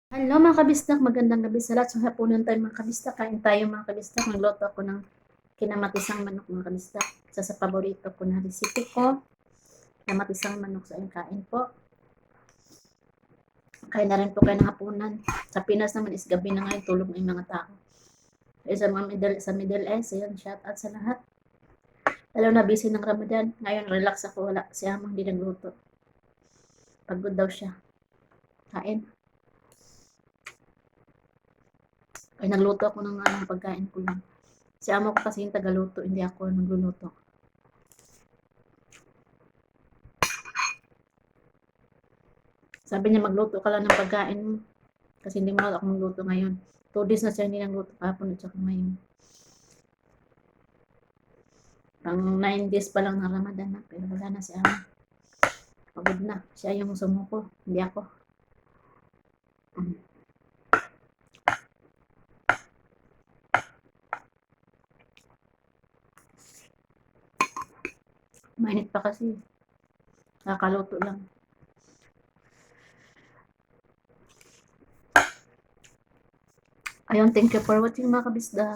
Hello mga kabistak, magandang gabi sa lahat. So hapunan tayo mga kabistak, kain tayo mga kabistak. Nagluto ako ng kinamatisang manok mga kabistak. Isa sa paborito ko na recipe ko, kinamatisang manok sa kain po. Kain na rin po kayo ng hapunan. Sa Pinas naman is gabi na ngayon, tulog na yung mga tao. Sa Middle East, ayan, shout out sa lahat. Alam na busy ng Ramadan. Ngayon relax ako, wala si Amang hindi nagluto. Pagod daw siya. Kain. Ay nagluto ako ng pagkain ko lang. Si amo ko kasi yung tagaluto, hindi ako nagluluto. Sabi niya magluto ka lang ng pagkain mo. Kasi hindi mo ako magluto ngayon. 2 days na siya hindi nagluto kahapon at saka ngayon. Pang 9 days pa lang ng Ramadan na. Pero wala na si amo. Pagod na. Siya yung sumuko. Hindi ako. Mainit pa kasi. Kakaluto lang. Ayun, thank you for watching mga kabisda.